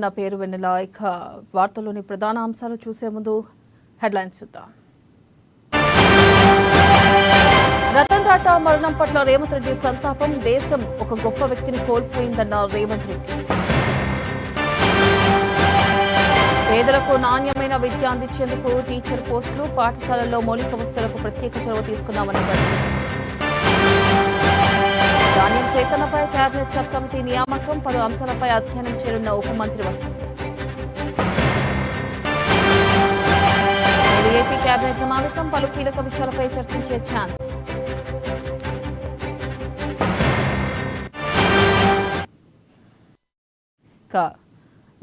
నా పేరు వెన్నెల. ఇక వార్తల్లోని ప్రధాన అంశాలు చూసే ముందు హెడ్లైన్స్ చూద్దాం. రతన్ టాటా మరణం పట్ల రేవంత్ రెడ్డి సంతాపం. దేశం ఒక గొప్ప వ్యక్తిని కోల్పోయిందన్న రేవంత్ రెడ్డి. పేదలకు నాణ్యమైన విద్య అందించేందుకు టీచర్ పోస్టులు, పాఠశాలల్లో మౌలిక వసతులకు ప్రత్యేక చొరవ తీసుకున్నామన్నారు. ధాన్యం సేకరణపై కేబినెట్ సబ్ కమిటీ నియామకం, పలు అంశాలపై అధ్యయనం చేయనున్న ఉప మంత్రివర్గం. ఏపీ కేబినెట్ సమావేశం, పలు కీలక విషయాలపై చర్చించే ఛాన్స్.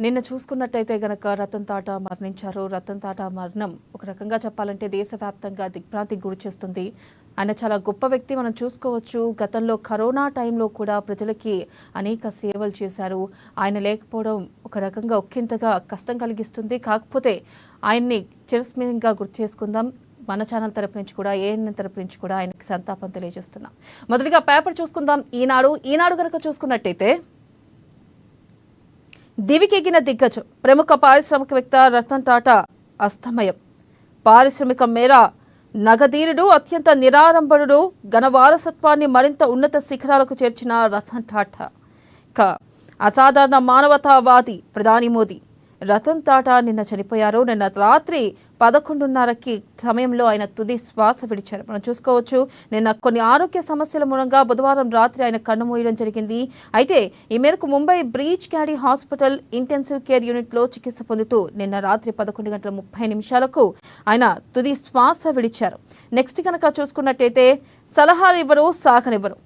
నిన్న చూసుకున్నట్టయితే గనక రతన్ టాటా మరణించారు. రతన్ టాటా మరణం ఒక రకంగా చెప్పాలంటే దేశవ్యాప్తంగా దిగ్భ్రాంతికి గురి చేస్తుంది. ఆయన చాలా గొప్ప వ్యక్తి. మనం చూసుకోవచ్చు, గతంలో కరోనా టైంలో కూడా ప్రజలకి అనేక సేవలు చేశారు. ఆయన లేకపోవడం ఒక రకంగా ఒక్కింతగా కష్టం కలిగిస్తుంది. కాకపోతే ఆయన్ని చిరస్మరణీయంగా గుర్తు చేసుకుందాం. మన ఛానల్ తరపు నుంచి కూడా, ఏఎన్ఎన్ తరపు నుంచి కూడా ఆయనకి సంతాపం తెలియజేస్తున్నాం. మొదటిగా పేపర్ చూసుకుందాం. ఈనాడు కనుక చూసుకున్నట్టయితే, దివికెగిన దిగ్గజం ప్రముఖ పారిశ్రామికవేత్త రతన్ టాటా అస్తమయం. పారిశ్రామిక మేర నగధీరుడు, అత్యంత నిరాడంబరుడు, ఘన వారసత్వాన్ని మరింత ఉన్నత శిఖరాలకు చేర్చిన రతన్ టాటా. అసాధారణ మానవతావాది ప్రధాని మోదీ. రతన్ టాటా నిన్న చనిపోయారు. నిన్న రాత్రి 11:30 సమయంలో ఆయన తుది శ్వాస విడిచారు. మనం చూసుకోవచ్చు, నిన్న కొన్ని ఆరోగ్య సమస్యల మూలంగా బుధవారం రాత్రి ఆయన కన్నుమూయడం జరిగింది. అయితే ఈ మేరకు Mumbai Breach Candy hospital intensive care యూనిట్లో చికిత్స పొందుతూ నిన్న రాత్రి 11:30 ఆయన తుది శ్వాస విడిచారు. నెక్స్ట్ కనుక చూసుకున్నట్టయితే, సలహాలు ఇవ్వరు, సాగనివ్వరు.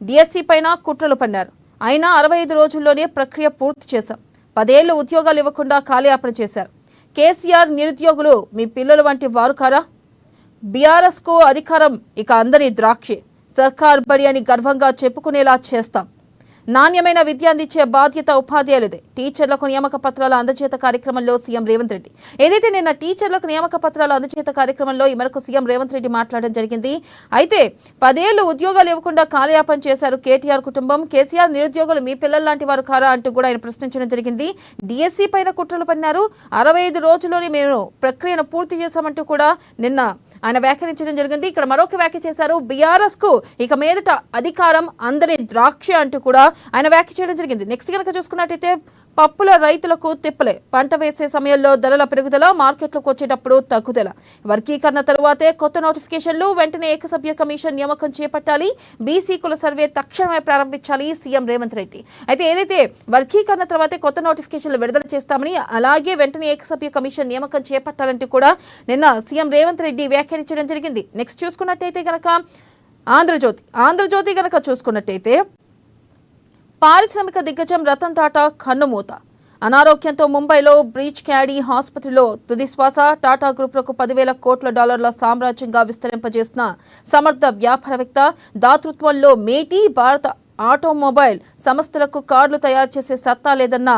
డిఎస్సి పైన కుట్రలు పన్నారు. అయినా 65 రోజుల్లోనే ప్రక్రియ పూర్తి చేశాం. 10 ఏళ్లు ఉద్యోగాలు ఇవ్వకుండా కాలయాపన చేశారు. కేసీఆర్ నిరుద్యోగులు మీ పిల్లల వంటి వారు కారా? బీఆర్ఎస్కు అధికారం ఇక అందరి ద్రాక్షే. సర్కార్ బడి అని గర్వంగా చెప్పుకునేలా చేస్తాం. నాణ్యమైన విద్య అందించే బాధ్యత ఉపాధ్యాయులదే. టీచర్లకు నియామక పత్రాల అందజేత కార్యక్రమంలో సీఎం రేవంత్ రెడ్డి. ఏదైతే నిన్న టీచర్లకు నియామక పత్రాల అందజేత కార్యక్రమంలో ఈ మేరకు సీఎం రేవంత్ రెడ్డి మాట్లాడడం జరిగింది. అయితే 10 ఏళ్లు ఉద్యోగాలు ఇవ్వకుండా కాలయాపన చేశారు కేటీఆర్ కుటుంబం. కేసీఆర్ నిరుద్యోగులు మీ పిల్లల లాంటి వారు కారా అంటూ కూడా ఆయన ప్రశ్నించడం జరిగింది. డిఎస్సి పైన కుట్రలు పన్నారు. 65 రోజుల్లోనే మేము ప్రక్రియను పూర్తి చేశామంటూ కూడా నిన్న ఆయన వ్యాఖ్యానించడం జరిగింది. ఇక్కడ మరొక వ్యాఖ్య చేశారు. బీఆర్ఎస్ కు ఇక మీదట అధికారం అందరి ద్రాక్ష అంటూ కూడా ఆయన వ్యాఖ్య చేయడం జరిగింది. నెక్స్ట్ కనుక చూసుకున్నట్టయితే, పప్పుల రైతులకు తిప్పలే. పంట వేసే సమయంలో ధరల పెరుగుదల, మార్కెట్లోకి వచ్చేటప్పుడు తగ్గుదల. వర్గీకరణ తరువాతే కొత్త నోటిఫికేషన్లు. వెంటనే ఏకసభ్య కమిషన్ నియామకం చేపట్టాలి. బీసీ కుల సర్వే తక్షణమే ప్రారంభించాలి సీఎం రేవంత్ రెడ్డి. అయితే ఏదైతే వర్గీకరణ తర్వాతే కొత్త నోటిఫికేషన్లు విడుదల చేస్తామని, అలాగే వెంటనే ఏకసభ్య కమిషన్ నియామకం చేపట్టాలంటూ కూడా నిన్న సీఎం రేవంత్ రెడ్డి వ్యాఖ్యానించడం జరిగింది. నెక్స్ట్ చూసుకున్నట్టయితే కనుక ఆంధ్రజ్యోతి కనుక చూసుకున్నట్టయితే, పారిశ్రామిక దిగ్గజం రతన్ టాటా కన్నుమూత. అనారోగ్యంతో ముంబైలో బ్రీచ్ క్యాడీ ఆసుపత్రిలో తుదిశ్వాస. టాటా గ్రూపులకు 10,000 కోట్ల డాలర్ల సామ్రాజ్యంగా విస్తరింపజేసిన సమర్థ వ్యాపారవేత్త. దాతృత్వంలో మేటీ భారత ఆటోమొబైల్ సంస్థలకు కార్లు తయారు చేసే సత్తా లేదన్న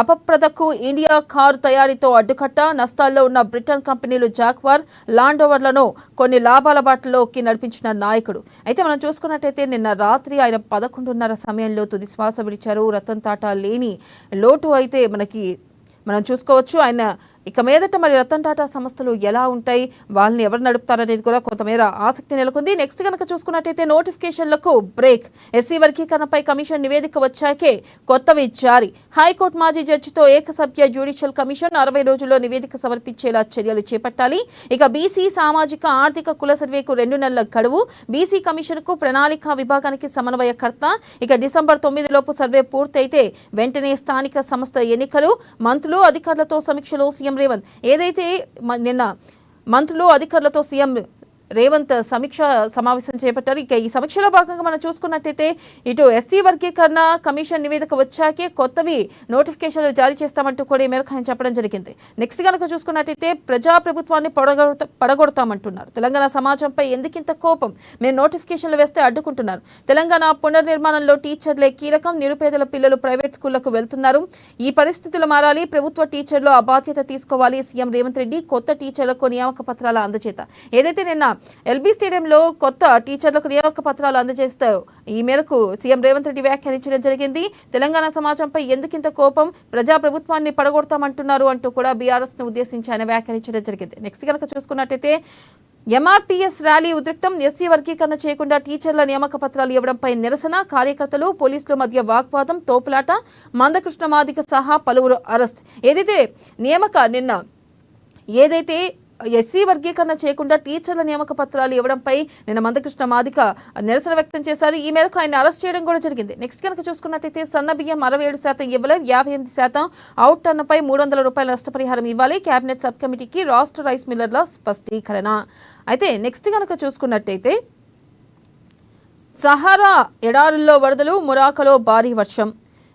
అపప్రదకు ఇండియా కారు తయారీతో అడ్డుకట్ట. నష్టాల్లో ఉన్న బ్రిటన్ కంపెనీలు జాక్వార్, లాండోవర్లను కొన్ని లాభాల బాటలోకి నడిపించిన నాయకుడు. అయితే మనం చూసుకున్నట్టయితే, నిన్న రాత్రి ఆయన 11:30 సమయంలో తుది శ్వాస విడిచారు. రతన్ టాటా లేని లోటు అయితే మనం చూసుకోవచ్చు. ఆయన ఇక మీదట మరి రతన్ టాటా సంస్థలు ఎలా ఉంటాయి, వాళ్ళని ఎవరు నడుపుతారనేది కూడా కొంతమేర ఆసక్తి నెలకొంది. నెక్స్ట్ కనుక చూసుకున్నట్టయితే, నోటిఫికేషన్లకు బ్రేక్. ఎస్సీ వర్గీకరణపై కమిషన్ నివేదిక వచ్చాకే కొత్తవి జారీ. హైకోర్టు మాజీ జడ్జితో ఏకసభ్య జ్యుడిషియల్ కమిషన్ 60 రోజుల్లో నివేదిక సమర్పించేలా చర్యలు చేపట్టాలి. ఇక బీసీ సామాజిక ఆర్థిక కుల సర్వేకు 2 నెలల గడువు. బీసీ కమిషన్కు ప్రణాళిక విభాగానికి సమన్వయకర్త. ఇక డిసెంబర్ 9 లోపు సర్వే పూర్తయితే వెంటనే స్థానిక సంస్థ ఎన్నికలు. మంత్రులు అధికారులతో సమీక్షలో సీఎం రేవంత్. ఏదైతే నిన్న మంత్రులు అధికారులతో సీఎం రేవంత్ సమీక్ష సమావేశం చేపట్టారు. ఇక ఈ సమీక్షలో భాగంగా మనం చూసుకున్నట్టయితే, ఇటు ఎస్సీ వర్గీకరణ కమిషన్ నివేదిక వచ్చాకే కొత్తవి నోటిఫికేషన్లు జారీ చేస్తామంటూ కూడా ఈ మేరకు ఆయన చెప్పడం జరిగింది. నెక్స్ట్ కనుక చూసుకున్నట్టయితే, ప్రజాప్రభుత్వాన్ని పడగొడతామంటున్నారు. తెలంగాణ సమాజంపై ఎందుకింత కోపం? మేము నోటిఫికేషన్లు వేస్తే అడ్డుకుంటున్నారు. తెలంగాణ పునర్నిర్మాణంలో టీచర్లే కీలకం. నిరుపేదల పిల్లలు ప్రైవేట్ స్కూళ్లకు వెళ్తున్నారు. ఈ పరిస్థితులు మారాలి. ప్రభుత్వ టీచర్లు ఆ బాధ్యత తీసుకోవాలి. సీఎం రేవంత్ రెడ్డి కొత్త టీచర్లకు నియామక పత్రాల అందజేత. ఏదైతే నిన్న ఎల్బీ స్టేడియంలో కొత్త టీచర్లకు నియామక పత్రాలు అందజేస్తారు. ఈ మేరకు సీఎం రేవంత్ రెడ్డి వ్యాఖ్యానించడం జరిగింది. తెలంగాణ సమాజంపై ఎందుకింత కోపం, ప్రజాప్రభుత్వాన్ని పడగొడతామంటున్నారు అంటూ కూడా బీఆర్ఎస్ ను ఉద్దేశించి ఆయన వ్యాఖ్యానించడం జరిగింది. నెక్స్ట్ కనుక చూసుకున్నట్టయితే ఎంఆర్పీఎస్ ర్యాలీ ఉద్రిక్తం. ఎస్సీ వర్గీకరణ చేయకుండా టీచర్ల నియామక పత్రాలు ఇవ్వడంపై నిరసన, కార్యకర్తలు పోలీసుల మధ్య వాగ్వాదం, తోపులాట, మందకృష్ణ మాదిగ సహా పలువురు అరెస్ట్. ఏదైతే ఎస్సీ వర్గీకరణ చేయకుండా టీచర్ల నియామక పత్రాలు ఇవ్వడంపై నిన్న మందకృష్ణ మాదిక నిరసన వ్యక్తం చేశారు. ఈ మేరకు ఆయన అరెస్ట్ చేయడం కూడా జరిగింది. నెక్స్ట్ కనుక చూసుకున్నట్టయితే సన్న బియ్యం 67% ఇవ్వలేం, 58% అవుట్ టన్నుపై 300 రూపాయల నష్టపరిహారం ఇవ్వాలి. కేబినెట్ సబ్ కమిటీకి రాష్ట్ర రైస్ మిల్లర్ల స్పష్టీకరణ. అయితే నెక్స్ట్ కనుక చూసుకున్నట్టయితే సహారా ఎడారుల్లో వరదలు, మురాకలో భారీ వర్షం.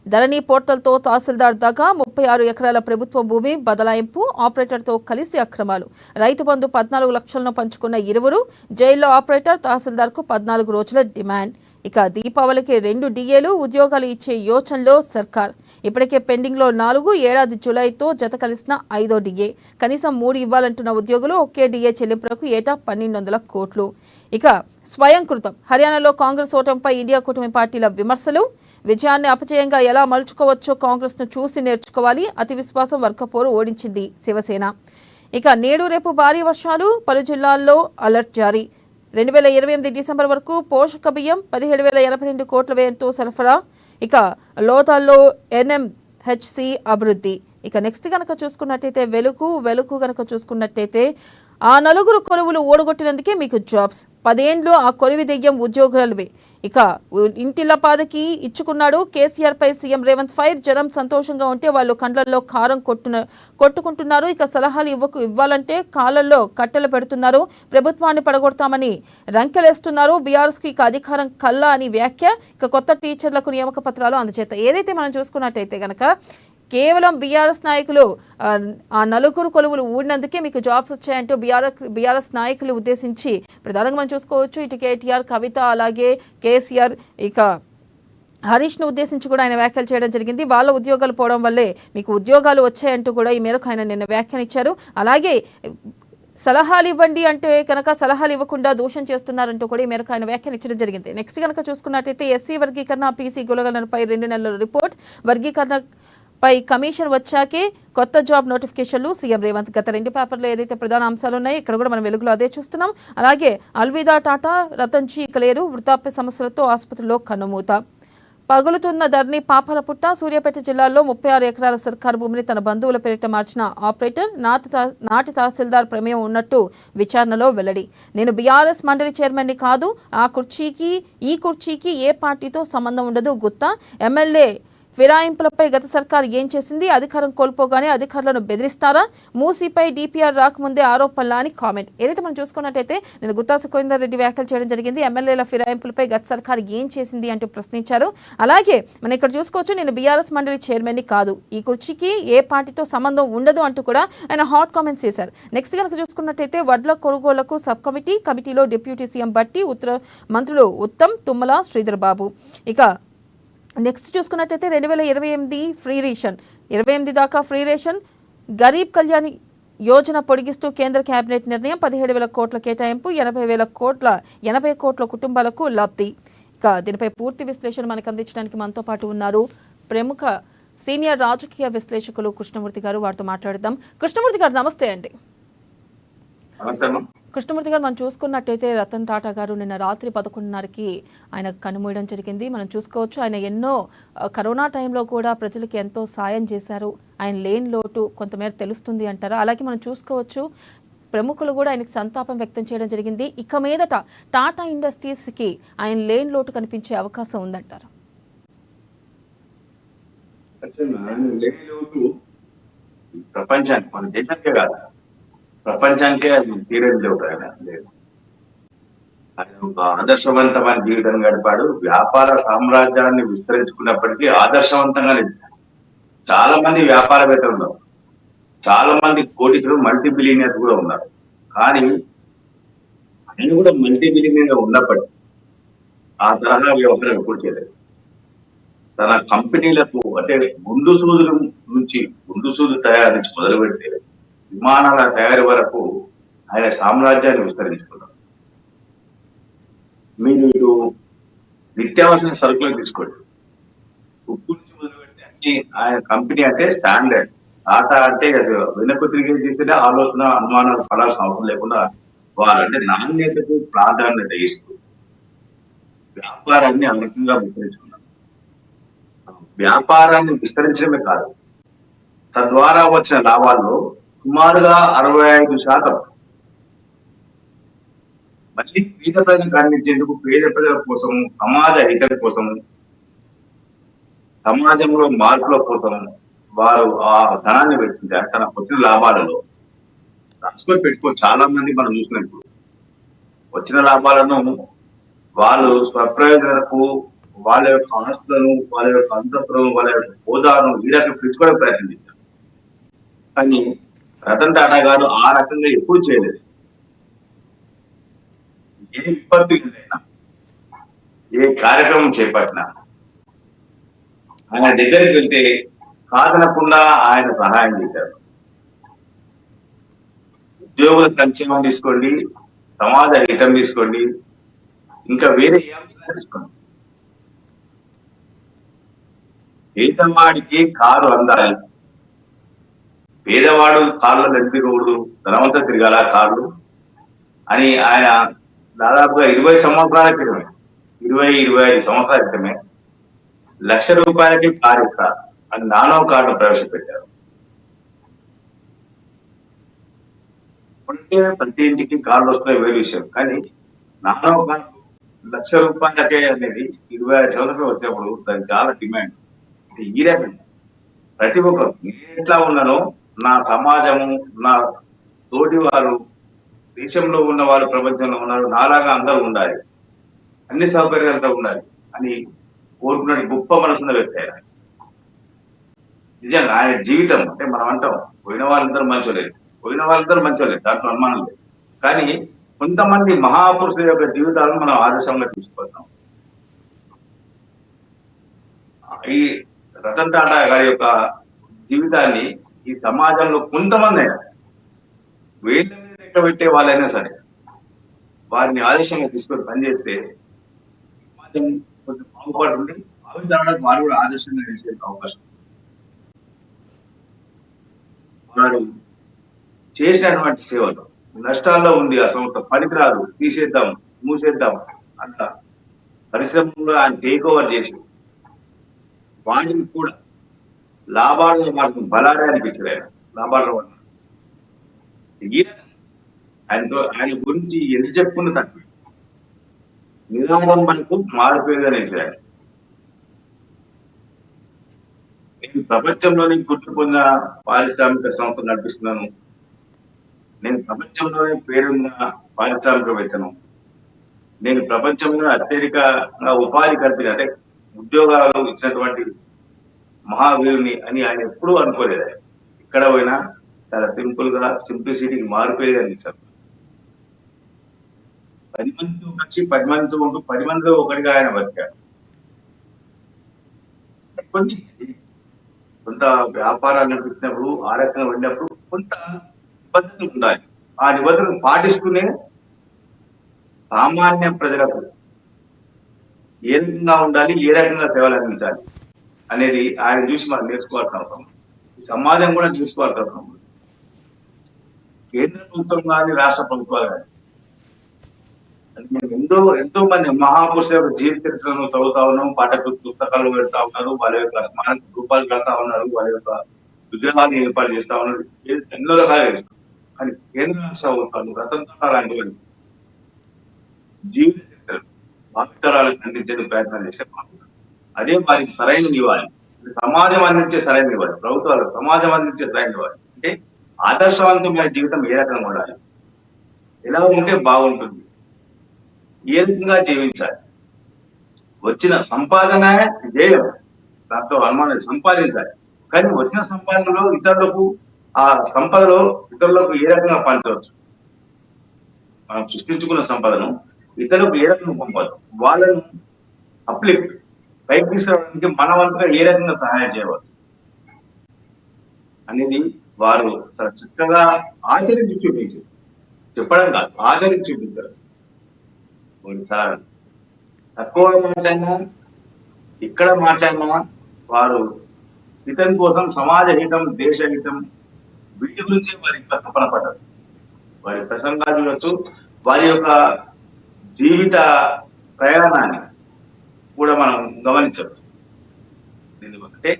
ధరణి పోర్టల్తో తహసీల్దార్ దాకా 36 ఎకరాల ప్రభుత్వ భూమి బదలాయింపు, ఆపరేటర్తో కలిసి అక్రమాలు. రైతు బంధు 14 లక్షలను పంచుకున్న ఇరువురు, జైల్లో ఆపరేటర్, తహసీల్దార్కు 14 రోజుల డిమాండ్. ఇక దీపావళికి 2 డిఏలు ఉద్యోగాలు ఇచ్చే యోచనలో సర్కార్. ఇప్పటికే పెండింగ్లో 4, ఏడాది జూలైతో జత కలిసిన 5వ డిఏ. కనీసం 3 ఇవ్వాలంటున్న ఉద్యోగులు. ఒకే డిఏ చెల్లింపులకు ఏటా 1200 కోట్లు. ఇక స్వయం కృతం. హర్యానాలో కాంగ్రెస్ ఓటమిపై ఇండియా కూటమి పార్టీల విమర్శలు. విజయాన్ని అపజయంగా ఎలా మలుచుకోవచ్చో కాంగ్రెస్ ను చూసి నేర్చుకోవాలి. అతి విశ్వాసం వర్గపోరు ఓడించింది శివసేన. ఇక నేడు రేపు భారీ వర్షాలు, పలు జిల్లాల్లో అలర్ట్ జారీ. 2028 డిసెంబర్ వరకు పోషక బియ్యం 17,082 కోట్ల వ్యయంతో సరఫరా. ఇక లోతాల్లో NMHC అభివృద్ధి. ఇక నెక్స్ట్ కనుక చూసుకున్నట్టయితే వెలుగు కనుక చూసుకున్నట్టయితే ఆ 4 కొలువులు ఓడగొట్టినందుకే మీకు జాబ్స్. 10 ఏండ్లు ఆ కొలువి దెయ్యం ఉద్యోగులవే. ఇక ఇంటిల పాదకి ఇచ్చుకున్నాడు. కేసీఆర్ పై సీఎం రేవంత్ ఫైర్. జనం సంతోషంగా ఉంటే వాళ్ళు కండ్లల్లో కారం కొట్టుకుంటున్నారు. ఇక సలహాలు ఇవ్వాలంటే కాళ్ళల్లో కట్టెలు పెడుతున్నారు. ప్రభుత్వాన్ని పడగొడతామని రంకెలేస్తున్నారు. బీఆర్ఎస్కి ఇక అధికారం కల్లా అని వ్యాఖ్య. ఇక కొత్త టీచర్లకు నియామక పత్రాలు అందజేత. ఏదైతే మనం చూసుకున్నట్టయితే కనుక కేవలం బీఆర్ఎస్ నాయకులు ఆ 4 కొలువులు ఊడినందుకే మీకు జాబ్స్ వచ్చాయంటూ బీఆర్ఎస్ నాయకులు ఉద్దేశించి ప్రధానంగా మనం చూసుకోవచ్చు. ఇటు కేటీఆర్, కవిత, అలాగే కేసీఆర్, ఇక హరీష్ను ఉద్దేశించి కూడా ఆయన వ్యాఖ్యలు చేయడం జరిగింది. వాళ్ళ ఉద్యోగాలు పోవడం వల్లే మీకు ఉద్యోగాలు వచ్చాయంటూ కూడా ఈ మేరకు ఆయన నిన్న వ్యాఖ్యానించారు. అలాగే సలహాలు ఇవ్వండి అంటే కనుక సలహాలు ఇవ్వకుండా దూషణ చేస్తున్నారంటూ కూడా ఈ మేరకు ఆయన వ్యాఖ్యానించడం జరిగింది. నెక్స్ట్ కనుక చూసుకున్నట్టయితే ఎస్సీ వర్గీకరణ, పీసీ గులగలపై 2 నెలల రిపోర్ట్. వర్గీకరణ పై కమిషన్ వచ్చాకే కొత్త జాబ్ నోటిఫికేషన్లు. సీఎం రేవంత్. గత 2 పేపర్లో ఏదైతే ప్రధాన అంశాలు ఉన్నాయో ఇక్కడ కూడా మనం వెలుగులో అదే చూస్తున్నాం. అలాగే అల్విదా టాటా, రతన్జీ ఇక లేరు. వృద్ధాప్య సమస్యలతో ఆసుపత్రిలో కన్నుమూత. పగులుతున్న ధరణి పాపాల పుట్ట. సూర్యాపేట జిల్లాలో 36 ఎకరాల సర్కారు భూమిని తన బంధువుల పేరిట మార్చిన ఆపరేటర్. నాటి తహసీల్దార్ ప్రమేయం ఉన్నట్టు విచారణలో వెల్లడి. నేను బీఆర్ఎస్ మండలి చైర్మన్ని కాదు. ఈ కుర్చీకి ఏ పార్టీతో సంబంధం ఉండదు. గుత్తా. ఎమ్మెల్యే ఫిరాయింపులపై గత సర్కారు ఏం చేసింది? అధికారం కోల్పోగానే అధికారులను బెదిరిస్తారా? మూసీపై DPR రాకముందే ఆరోపణలా అని కామెంట్. ఏదైతే మనం చూసుకున్నట్టయితే నేను గుత్తా సుఖేందర్ రెడ్డి వ్యాఖ్యలు చేయడం జరిగింది. ఎమ్మెల్యేల ఫిరాయింపులపై గత సర్కారు ఏం చేసింది అంటూ ప్రశ్నించారు. అలాగే మనం ఇక్కడ చూసుకోవచ్చు, నేను బీఆర్ఎస్ మండలి చైర్మన్ని కాదు, ఈ కుర్చీకి ఏ పార్టీతో సంబంధం ఉండదు అంటూ కూడా ఆయన హాట్ కామెంట్స్ చేశారు. నెక్స్ట్ కనుక చూసుకున్నట్టయితే వడ్ల కొనుగోళ్లకు సబ్ కమిటీలో డిప్యూటీ సీఎం బట్టి, మంత్రులు ఉత్తమ్, తుమ్మల, శ్రీధర్ బాబు. ఇక నెక్స్ట్ చూసుకున్నట్టయితే 2028 ఫ్రీ రేషన్, 28 దాకా ఫ్రీ రేషన్. గరీబ్ కళ్యాణ్ యోజన పొడిగిస్తూ కేంద్ర కేబినెట్ నిర్ణయం. 17,000 కోట్ల కేటాయింపు. 80 కోట్ల కుటుంబాలకు లబ్ధి. ఇక దీనిపై పూర్తి విశ్లేషణ మనకు అందించడానికి మనతో పాటు ఉన్నారు ప్రముఖ సీనియర్ రాజకీయ విశ్లేషకులు కృష్ణమూర్తి గారు. వారితో మాట్లాడదాం. కృష్ణమూర్తి గారు నమస్తే అండి. కృష్ణమూర్తి గారు, మనం చూసుకున్నట్టయితే రతన్ టాటా గారు నిన్న రాత్రి 11:30కి ఆయన కన్నుమూయడం జరిగింది. మనం చూసుకోవచ్చు, ఆయన ఎన్నో కరోనా టైంలో కూడా ప్రజలకు ఎంతో సాయం చేశారు. ఆయన లేని లోటు కొంతమేర తెలుస్తుంది అంటారా? అలాగే మనం చూసుకోవచ్చు, ప్రముఖులు కూడా ఆయనకు సంతాపం వ్యక్తం చేయడం జరిగింది. ఇక మీదట టాటా ఇండస్ట్రీస్కి ఆయన లేని లోటు కనిపించే అవకాశం ఉందంటారా? ప్రపంచానికి, మన దేశానికే కాదు ప్రపంచానికే అది తీరని లోటు. ఆయన ఒక ఆదర్శవంతమైన జీవితం గడిపాడు. వ్యాపార సామ్రాజ్యాన్ని విస్తరించుకున్నప్పటికీ ఆదర్శవంతంగా నిలిచాడు. చాలా మంది వ్యాపారవేత్తలు ఉన్నారు, చాలా మంది కోటీశ్వరులు, మల్టీ బిలియనర్స్ కూడా ఉన్నారు. కానీ ఆయన కూడా మల్టీ బిలియనర్ ఉన్నప్పటికీ ఆ తరహా వ్యవహారం ఎప్పుడు చేయలేదు. తన కంపెనీలకు అంటే గుండు సూదు తయారు నుంచి మొదలు పెడితే విమానాల తయారీ వరకు ఆయన సామ్రాజ్యాన్ని విస్తరించుకున్నాడు. నిత్యావసర సరుకులు తీసుకోండి, ఉప్పు నుంచి మొదలుపెట్టి అన్ని ఆయన కంపెనీ అంటే స్టాండర్డ్. టాటా అంటే అది వెనక్కు తిరిగి చేసేదే ఆలోచన అనుమానాలు పడాల్సిన అవసరం లేకుండా వారు అంటే నాణ్యతకు ప్రాధాన్యత ఇస్తూ వ్యాపారాన్ని అమితంగా విస్తరించుకున్నారు. వ్యాపారాన్ని విస్తరించడమే కాదు, తద్వారా వచ్చిన లాభాల్లో సుమారుగా 65% మళ్ళీ పేద ప్రజలకు అందించేందుకు, పేద ప్రజల కోసం, సమాజ హితం కోసం, సమాజంలో మార్పుల కోసం వారు ఆ ధనాన్ని వెచ్చించారు. తనకు వచ్చిన లాభాలలో రాసుకొని పెట్టుకో. చాలా మంది మనం చూసినప్పుడు వచ్చిన లాభాలను వాళ్ళు స్వప్రయోజనకు, వాళ్ళ యొక్క ఆస్తులను, వాళ్ళ యొక్క అంతస్తులను, వాళ్ళ యొక్క హోదాను ఈ రకంగా పెంచుకోవడం ప్రయత్నం చేశారు. కానీ రతన్ టాటా గారు ఆ రకంగా ఎప్పుడు చేయలేదు. ఏ విపత్తు ఏదైనా, ఏ కార్యక్రమం చేపట్టినా ఆయన దగ్గరికి వెళ్తే కాదనకుండా ఆయన సహాయం చేశారు. ఉద్యోగుల సంక్షేమం తీసుకోండి, సమాజ హితం తీసుకోండి, ఇంకా వేరే ఏ అంశం తీసుకోండి. పేదవాడికి కారు అందాలి, పేదవాడు కారులో నడిపికూడదు, ధనవంత తిరగాల కార్లు అని ఆయన దాదాపుగా 20 సంవత్సరాల క్రితమే, 25 సంవత్సరాల క్రితమే ₹1,00,000కి కారు ఇస్తా అని నానో కార్డు ప్రవేశపెట్టారు. ఇప్పుడంటే ప్రతి ఇంటికి కార్లు వస్తాయి వేరే విషయం, కానీ నానో కార్డు ₹1,00,000 అనేది 25 సంవత్సరాలు వచ్చినప్పుడు దానికి చాలా డిమాండ్. ఇది ఈ రకంగా ప్రతి ఒక్కరు నేను ఎట్లా ఉన్నానో నా సమాజము, నా తోటి వారు, దేశంలో ఉన్న వాళ్ళు, ప్రపంచంలో ఉన్నారు, నాలాగా అందరూ ఉండాలి, అన్ని సౌకర్యాలతో ఉండాలి అని కోరుకున్న గొప్ప మనసున్న వ్యక్తి ఆయన. నిజంగా ఆయన జీవితం అంటే మనం అంటాం పోయిన వాళ్ళందరూ మంచోలేదు, పోయిన వాళ్ళందరూ మంచోలేదు, దాంట్లో అనుమానం లేదు. కానీ కొంతమంది మహాపురుషుల యొక్క జీవితాలను మనం ఆదర్శంగా తీసుకొస్తాం. ఈ రతన్ టాటా గారి యొక్క జీవితాన్ని ఈ సమాజంలో కొంతమంది అయినా, వేల మీద లెక్క పెట్టే వాళ్ళైనా సరే, వారిని ఆదర్శంగా తీసుకొని పనిచేస్తే సమాజం కొంచెం బాగుపడుతుంది. భావితరాలకు వారు కూడా ఆదర్శంగా నిలిచే అవకాశం. వారు చేసినటువంటి సేవలు నష్టాల్లో ఉంది, ఆ సంస్థ పనికిరాదు, తీసేద్దాం, మూసేద్దాం అంట పరిశ్రమలో ఆయన టేక్ ఓవర్ చేసి వాటిని కూడా లాభాలను మాత్రం బలారే అనిపించారు. ఆయన లాభాలను ఆయన గురించి ఎంత చెప్పుకున్న తక్కువ. నిరాడంబనకు మారిపోయేగా నిలిచారు. నేను ప్రపంచంలోనే గుర్తు పొందిన పారిశ్రామిక సంస్థ నడిపిస్తున్నాను, నేను ప్రపంచంలోనే పేరున్న పారిశ్రామికవేత్తను, నేను ప్రపంచంలో అత్యధికంగా ఉపాధి కల్పించిన అంటే ఉద్యోగాలు ఇచ్చినటువంటి మహావీరుని అని ఆయన ఎప్పుడూ అనుకోలేదు. ఎక్కడ పోయినా చాలా సింపుల్ గా, సింప్లిసిటీకి మారిపోయేది అనిపిస్తారు. 10 మందితో వచ్చి 10 మందితో ఉంటూ 10 మందిలో ఒకటిగా ఆయన బతికాడు. కొన్ని కొంత వ్యాపారాలు నడిపించినప్పుడు, ఆ రకంగా వెళ్ళినప్పుడు కొంత నిబద్ధతలు ఉండాలి. ఆ నిబద్ధతలు పాటిస్తూనే సామాన్య ప్రజలకు ఏ రకంగా ఉండాలి, ఏ రకంగా సేవలు అందించాలి అనేది ఆయన చూసి మనం నేర్చుకోవాల్సిన అవసరం. ఈ సమాజం కూడా నేర్చుకోవాల్సిన అవసరం. కేంద్ర ప్రభుత్వం కానీ, రాష్ట్ర ప్రభుత్వాలు కానీ ఎంతో మంది మహాపురుషుల యొక్క జీవిత చరిత్రను చదువుతా ఉన్నాం, పుస్తకాలు పెడతా ఉన్నారు, వాళ్ళ యొక్క స్మారక రూపాలు కడతా ఉన్నారు, వాళ్ళ యొక్క విగ్రహాలు ఏర్పాటు చేస్తా ఉన్నారు, ఎన్నో రకాలు చేస్తారు. కానీ కేంద్ర రాష్ట్ర ప్రభుత్వాలు రతన్ టాటా లాంటి వాళ్ళు జీవిత చరిత్రను భావితరాలకు అందించే ప్రయత్నం చేస్తే అదే వారికి సరైన ఇవ్వాలి. సమాజం అందించే సరైన ఇవ్వాలి, ప్రభుత్వాలు సమాజం అందించే సరైన ఇవ్వాలి. అంటే ఆదర్శవంతమైన జీవితం ఏ రకంగా ఉండాలి, ఎలా ఉంటే బాగుంటుంది, ఏ రకంగా జీవించాలి, వచ్చిన సంపాదన ధ్యేయం, దాంట్లో అనుమానం సంపాదించాలి. కానీ వచ్చిన సంపాదనలో ఇతరులకు, ఆ సంపదలో ఇతరులకు ఏ రకంగా పంచవచ్చు, మనం సృష్టించుకున్న సంపదను ఇతరులకు ఏ రకంగా పంపవచ్చు, వాళ్ళను అప్లిఫ్ట్ పైకి తీసుకురావడానికి మన వంతుగా ఏ రకంగా సహాయం చేయవచ్చు అనేది వారు చాలా చక్కగా ఆచరించి చూపించారు. చెప్పడం కాదు, ఆచరించి చూపించారు. చాలా తక్కువ మాట్లాడినా ఇక్కడ మాట్లాడినా వారు హితం కోసం, సమాజ హితం, దేశ హితం, వీటి గురించి వారి తప్పన పడ్డారు. వారి ప్రసంగాలు చూడొచ్చు, వారి యొక్క జీవిత ప్రయాణాన్ని కూడా మనం గమనించవచ్చు. ఎందుకంటే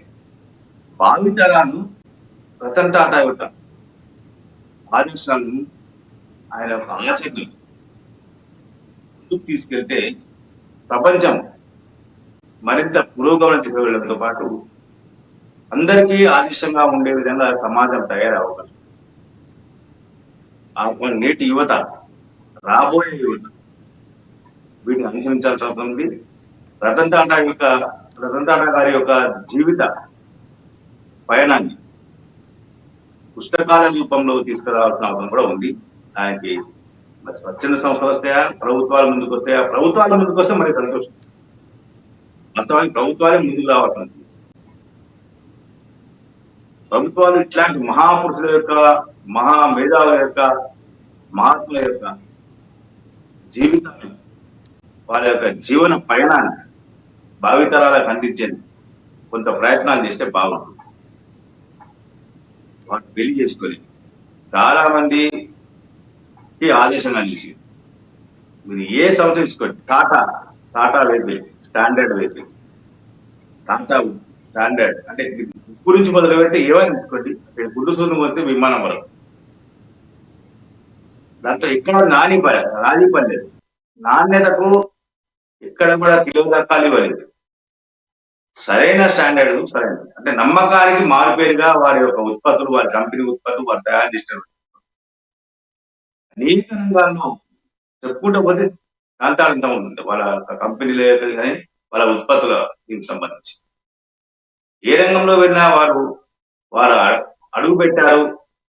భావితరాలు రతన్ టాటా యొక్క ఆదర్శాలను, ఆయన యొక్క ఆచరణను ముందుకు తీసుకెళ్తే ప్రపంచం మరింత పురోగమనం చేయడంతో పాటు అందరికీ ఆదర్శంగా ఉండే విధంగా సమాజం తయారవ్వగలదు. నేటి యువత, రాబోయే యువత వీటిని అనుసరించాల్సిన అవసరం ఉంది. రతన్ టాటా గారి యొక్క జీవిత పయనాన్ని పుస్తకాల రూపంలో తీసుకురావాల్సిన అవసరం కూడా ఉంది. దానికి స్వచ్ఛంద సంస్థలు వస్తాయా, ప్రభుత్వాల ముందుకు వస్తాయా? ప్రభుత్వాల ముందుకు వస్తే మరి సంతోషం. వాస్తవానికి ప్రభుత్వాలే ముందుకు రావాల్సింది. ప్రభుత్వాలు ఇట్లాంటి మహాపురుషుల యొక్క, మహామేధావుల యొక్క, మహాత్ముల యొక్క జీవితాన్ని, వాళ్ళ యొక్క జీవన పయనాన్ని భావితరాలకు అందించేది కొంత ప్రయత్నాలు చేస్తే బాగుంటుంది. వాటి పెళ్లి చేసుకొని చాలా మందికి ఆదేశంగా నిలిచింది. మీరు ఏ సంస్థ తీసుకోండి, Tata vehicle, standard vehicle, Tata standard అంటే గురించి మొదలు పెడితే ఏమైనా తీసుకోండి, గుడ్డు సూర్యం వస్తే విమానం వరకు, దాంట్లో ఎక్కడ రాజీ పడలేదు. నాణ్యతకు ఎక్కడ కూడా తిలోదకాలు ఇవ్వలేదు. సరైన స్టాండర్డ్, సరైన అంటే నమ్మకానికి మారుపేరుగా వారి యొక్క ఉత్పత్తులు, వారి కంపెనీ ఉత్పత్తులు, వారు తయారు చేసిన అనేక రంగాల్లో చెప్పుకుంటూ పోతే ప్రాంతాలంతా ఉంటుంది. వాళ్ళ కంపెనీల కానీ వాళ్ళ ఉత్పత్తుల దీనికి సంబంధించి ఏ రంగంలో వెళ్ళినా వారు అడుగు పెట్టారు,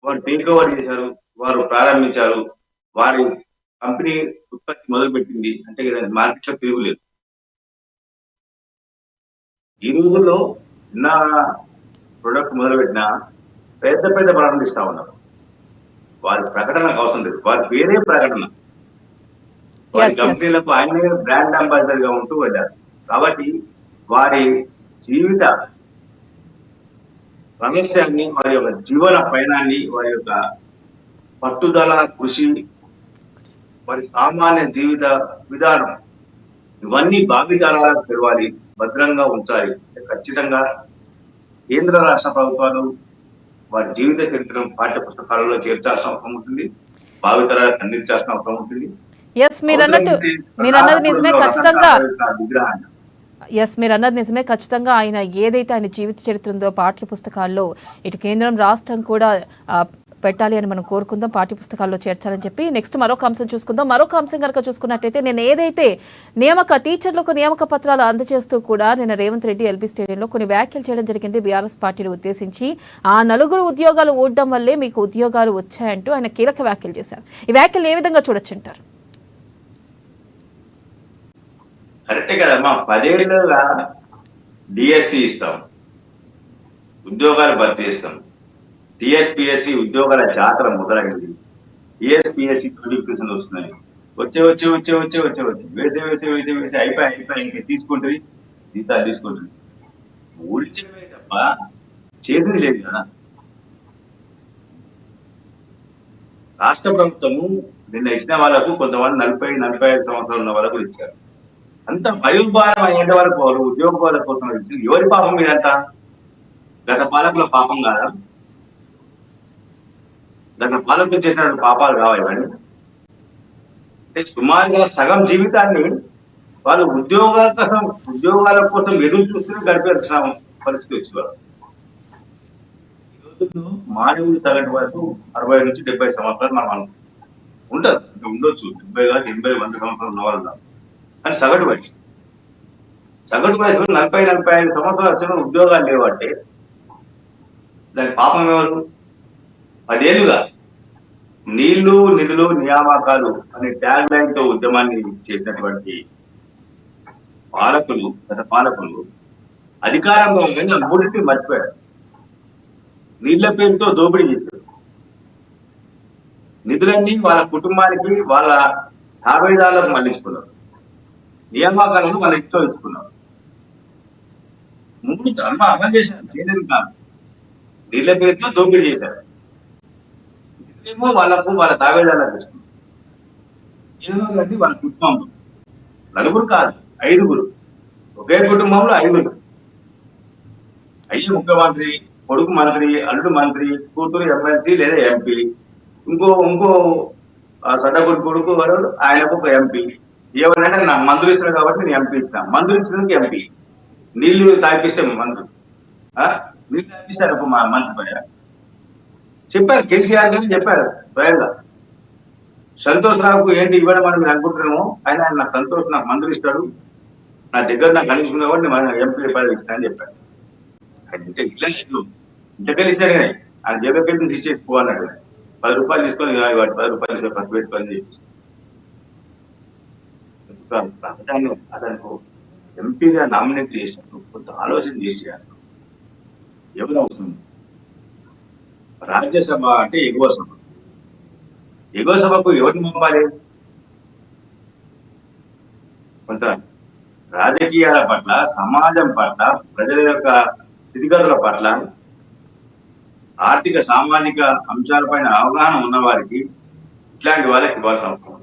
వారు టేక్ ఓవర్ చేశారు, వారు ప్రారంభించారు, వారి కంపెనీ ఉత్పత్తి మొదలుపెట్టింది అంటే మార్కెట్ లో తిరుగులేదు. ఈ రోజుల్లో చిన్న ప్రొడక్ట్ మొదలుపెట్టినా పెద్ద పెద్ద ప్రారంభిస్తా ఉన్నారు. వారి ప్రకటనకు అవసరం లేదు, వారి పేరే ప్రకటన. వారి కంపెనీలకు ఆయనే బ్రాండ్ అంబాసిడర్ గా ఉంటూ వెళ్ళారు. కాబట్టి వారి జీవిత రహస్యాన్ని, వారి యొక్క జీవన పయనాన్ని, వారి యొక్క పట్టుదల, కృషి, వారి సామాన్య జీవిత విధానం ఇవన్నీ భావితరాలకు తెలవాలి, భద్రంగా ఉంచాలి. ఖచ్చితంగా కేంద్ర రాష్ట్ర ప్రభుత్వాలు వారి జీవిత చరిత్రను పాఠ్య పుస్తకాలలో చేర్చాల్సిన అవసరం ఉంటుంది, భావితరాలకు అందించాల్సిన అవసరం ఉంటుంది. మీరు అన్నది నిజమే. ఖచ్చితంగా ఆయన ఏదైతే ఆయన జీవిత చరిత్ర ఉందో పాఠ్య పుస్తకాల్లో ఇటు కేంద్రం, రాష్ట్రం కూడా పెట్టాలి అని మనం కోరుకుందాం, పాఠ్య పుస్తకాల్లో చేర్చాలని చెప్పి. నెక్స్ట్ మరొక అంశం చూసుకుందాం. మరొక అంశం కనుక చూసుకున్నట్టయితే, నేను ఏదైతే టీచర్లకు నియామక పత్రాలు అందజేస్తూ కూడా నిన్న రేవంత్ రెడ్డి ఎల్బీ స్టేడియంలో కొన్ని వ్యాఖ్యలు చేయడం జరిగింది బీఆర్ఎస్ పార్టీని ఉద్దేశించి. ఆ 4 ఉద్యోగాలు ఊడడం వల్లే మీకు ఉద్యోగాలు వచ్చాయంటూ ఆయన కీలక వ్యాఖ్యలు చేశారు. ఈ వ్యాఖ్యలు ఏ విధంగా చూడొచ్చుంటారు? కరెక్టే కదమ్మా. 10 ఏళ్ళుగా డిఎస్సి ఇస్తాం, ఉద్యోగాలు భర్తీ చేస్తాం. టిఎస్పిఎస్సి ఉద్యోగాల జాతర మొదలైంది. టిఎస్పిఎస్సి నోటిఫికేషన్ వస్తున్నాయి. వేసి అయిపోయి ఇంకా తీసుకుంటుంది, జీతాలు తీసుకుంటుంది. ఊడించడమే తప్ప చేసేది లేదు కదా. రాష్ట్ర ప్రభుత్వము నిన్న ఇచ్చిన వాళ్ళకు కొంతమంది 40-45 సంవత్సరాలు ఉన్న వాళ్ళకు ఇచ్చారు. అంత వయోభారం అయ్యేంత వరకు వాళ్ళు ఉద్యోగాల కోసం ఇచ్చింది. ఎవరి పాపం మీదంతా? గత పాలకుల పాపం కాదా? గత పాలకులు చేసిన పాపాలు కావాలి ఇవన్నీ. అంటే సుమారుగా సగం జీవితాన్ని వాళ్ళు ఉద్యోగాల కోసం ఎదురు చూస్తూనే గడిపేసిన పరిస్థితి వచ్చేవారు. ఈ రోజుల్లో మానవుడి సగటు వయసు 60 నుంచి 70 సంవత్సరాలు మనం ఉంటుంది. ఉండొచ్చు 70 కాదు 80, 100 సంవత్సరాలు ఉన్న వాళ్ళు. కానీ సగటు వయసు 40-45 సంవత్సరాలు వచ్చిన ఉద్యోగాలు లేవంటే దాని పాపం ఎవరు? 10 ఏళ్ళుగా నీళ్లు, నిధులు, నియామకాలు అనే ట్యాగ్ లైన్ తో ఉద్యమాన్ని చేసినటువంటి గత పాలకులు అధికారంలో ఉండగా మూడింటిని మర్చిపోయారు. నీళ్ల పేరుతో దోపిడీ చేశారు. నిధులన్నీ వాళ్ళ కుటుంబానికి, వాళ్ళ తాబేదారులకు మళ్లించుకున్నారు. నియామకాలను వాళ్ళ ఇంట్లో ఇచ్చుకున్నారు. 3 ధర్మ అమలు చేశారు, చేయలేదు కాదు. నీళ్ళ పేరుతో దోపిడీ చేశారు. ఇదేమో వాళ్ళ తావేదాలకు ఇచ్చుకున్నారు. నియామకాలు వాళ్ళ కుటుంబంలో నలుగురు కాదు, 5గురు. ఒకే కుటుంబంలో 5గురు. అయ్యి ముఖ్యమంత్రి, కొడుకు మంత్రి, అల్లుడు మంత్రి, కూతురు ఎమ్మెల్సీ లేదా ఎంపీ, ఇంకో సడ్డగుడి కొడుకు వరుడు ఆయనకు ఒక ఎంపీ. ఏమనంటే నాకు మందులు ఇస్తున్నాడు కాబట్టి నేను ఎంపీ ఇచ్చిన, మందులు ఇచ్చినందుకు ఎంపీ. నీళ్లు తాగిస్తే మంత్రులు నీళ్ళు తాగిస్తారు ఒక మంత్రి పైన చెప్పారు. కేసీఆర్ గారు చెప్పారు స్వయంగా. సంతోష్ రావుకు ఏంటి ఇవ్వడం అని మీరు అనుకుంటున్నాము, ఆయన నాకు సంతోష్ నాకు మందులు ఇస్తాడు, నా దగ్గర నాకు కలుసుకున్న వాడిని మన ఎంపీ పదవి ఇచ్చిన అని చెప్పారు. అంటే ఇలా ఇంతకెళ్ళి ఇచ్చాడు కానీ ఆయన జగన్ నుంచి ఇచ్చేసుకోవాలన్నాడు. 10 రూపాయలు తీసుకొని వాటి 10 రూపాయలు తీసుకొని ఖర్చు పెట్టుకొని చెప్పి అతను ఎంపీగా నామినేట్ చేసినప్పుడు కొంత ఆలోచన చేసేయాలి. ఎవరు అవసరం? రాజ్యసభ అంటే ఎగువ సభ. ఎగువ సభకు ఎవరిని పంపాలి? కొంత రాజకీయాల పట్ల, సమాజం పట్ల, ప్రజల యొక్క స్థితిగతుల పట్ల, ఆర్థిక సామాజిక అంశాలపైన అవగాహన ఉన్న వారికి ఇట్లాంటి వాళ్ళకి ఇవ్వాల్సిన అవసరం.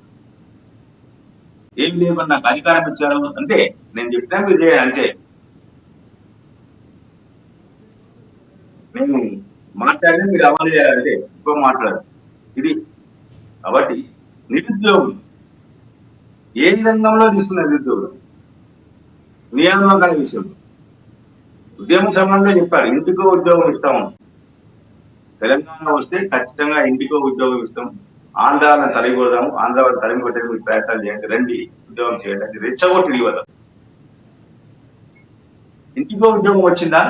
ఏం లేకుండా నాకు అధికారం ఇచ్చారు అంటే నేను చెప్పినా మీరు చేయాలి అంతే. మేము మాట్లాడినా మీరు అమలు చేయాలంటే ఎక్కువ మాట్లాడారు ఇది. కాబట్టి నిరుద్యోగులు ఏ రంగంలో తీసుకున్న నిరుద్యోగులు నియామకాల విషయం ఉద్యమ సమయంలో చెప్పారు, ఇంటికో ఉద్యోగం ఇస్తాము. తెలంగాణ వస్తే ఖచ్చితంగా ఇంటికో ఉద్యోగం ఇస్తాం, ఆంధ్రాలను తరిగిపోదాము, ఆంధ్రాలను తరిగి పెట్టడానికి మీరు ప్రయత్నాలు చేయండి, రండి ఉద్యోగం చేయడానికి రెచ్చగొట్టి నిలవదాం. ఇంటికో ఉద్యోగం వచ్చిందా?